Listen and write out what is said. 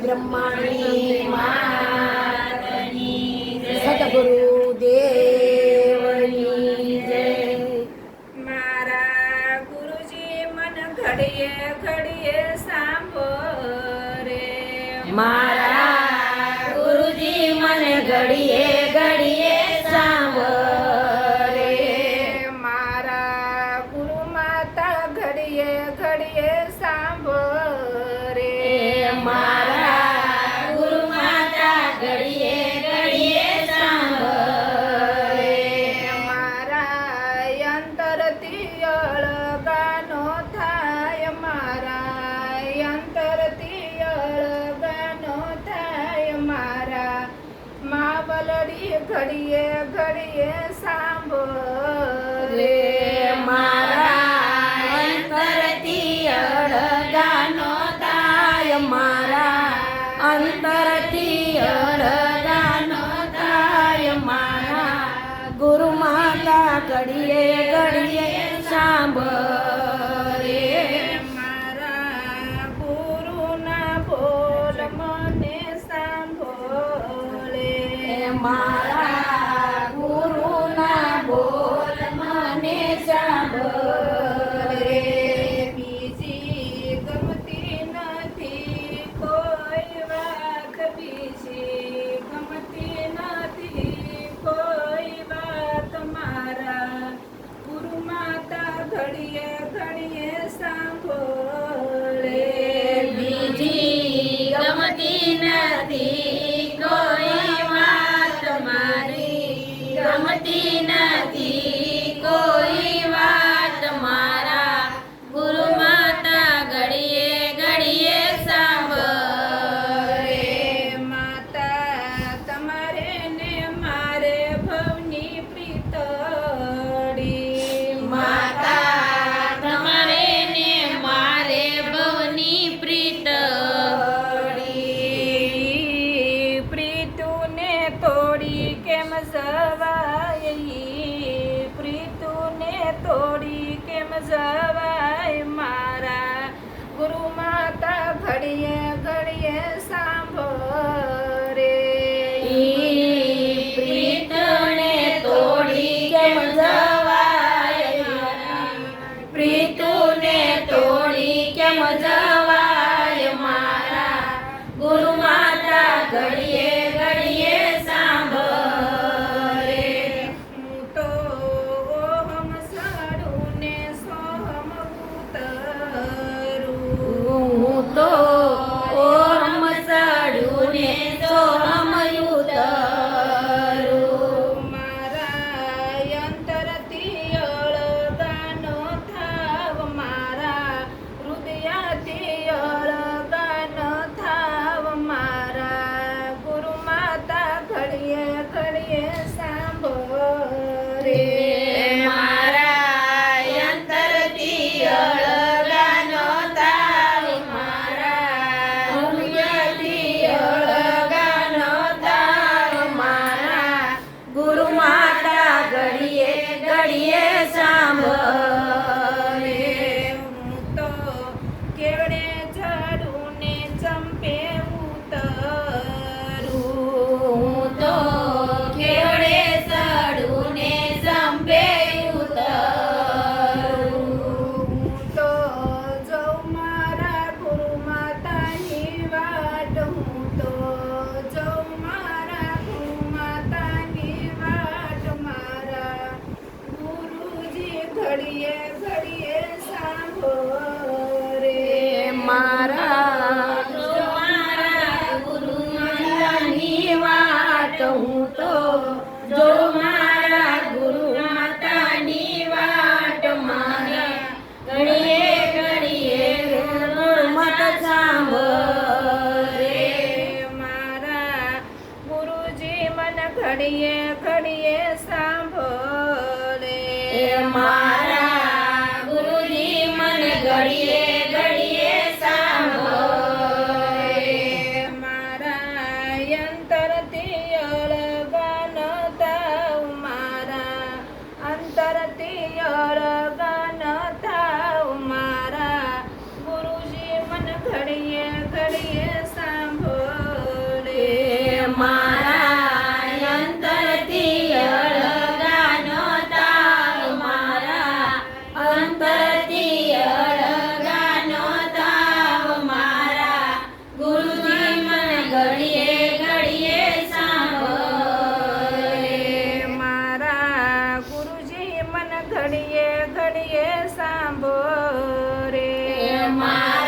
બ્રહ્માણી માતની જય, સદગુરુ દેવની જય। મારા ગુરુજી મન ઘડીએ ઘડીએ સાંભળે, મારા ગુરુજી મને ઘડીએ ઘડીએ સાંભળે, મારા ગુરુ માતા ઘડીએ ઘડીએ સાંભળે, મારા ગુરુ માતા ઘડીએ ઘડીએ સાંભળે, મારા અંતરથી અળગાનો થાય, મારા અંતરથી અળગાનો થાય, મારા માવલડી ઘડીએ ઘડીએ સાંભળે, મારા અંતરથી અળગાનો થાય, મારા અંતરથી અળગાનો થાય, મારા ગુરુ માતા ઘડીએ ઘડીએ સાંભળે, મારા ગુરુના બોલ મને સાંભળે, મારા ગુરુના બોલ મને સાંભળે, બીજી ગમતી નથી કોઈ વાત, બીજી ગમતી નથી કોઈ વાત, મારા ગુરુ માતા ઘડીએ ઘડીએ સાંભળે, બીજી ગમતી નથી કોઈ વાત, મારી ગમતી નથી કોઈ વાત, મારા ગુરુ માતા ઘડીએ ઘડીએ સાંભળે, માતા તમારે ને મારે ભવની પ્રીતડી, માતા તમારે ને મારે ભવની પ્રીતડી, પ્રીતુને તોડી કેમ જવાય, પ્રીતુને તોડી કેમ જવાય, મારા ગુરુ માતા ઘડીએ ઘડીએ સાંભળે, પ્રીતને તોડી કેમ જવાય, પ્રીતુને તોડી કેમ જવાય, મારા ગુરુ માતા ઘડીએ ઘડીએ સાંભળે, હું તો ઓહમ સાડું ને સોહમ ઉતરું, હું તો ઓમ સાડું ને સોહમ ઉતરું, મારા અંતરથી અળગાનો થાવ, મારા હૃદયથી અળગાનો થાવ, મારા ગુરુ માતા ઘડીએ ઘડીએ સાંભળે, મારા અંતરથી અળગાનો તાવ, મારા હૃદયથી અળગાનો તાવ, મારા ગુરુ માતા ઘડીએ ઘડીએ સાંભળે, હું તો કેવડે ઝાડું ને ચંપે ઉતરું, હું તો કેવડે ચડું ને સંપે ઉતરું, હું તો જઉં મારા ગુરુ માતાની વાટ, હું તો જઉં મારા ગુરુ માતાની વાટ, મારા ગુરુજી ઘડીએ ઘડીએ સાંભળે, મારા ગુરુ માતાની વાટ, હું તો જો મારા ગુરુ માતાની વાટ, મારા ઘડીએ ઘડીએ ગુરુમત સાંભળે, મારા ગુરુજી મન ઘડીએ ઘડીએ સાંભળે, મારા ગુરુજી મને ઘડીએ ઘડીએ સાંભળે, મારા અંતરથી અળગાન થાવ, મારા અંતરથી અળગાન થાવ, મારા ગુરુજી મન ઘડીએ ઘડીએ સાંભળે। મારા અંતરથી અળગાનો તાવ મારા અંતરથી અળગાનો તાવ મારા ગુરુજી મને ઘડીએ ઘડીએ સાંભળે મારા ગુરુજી મન ઘડીએ ઘડીએ સાંભળે મારા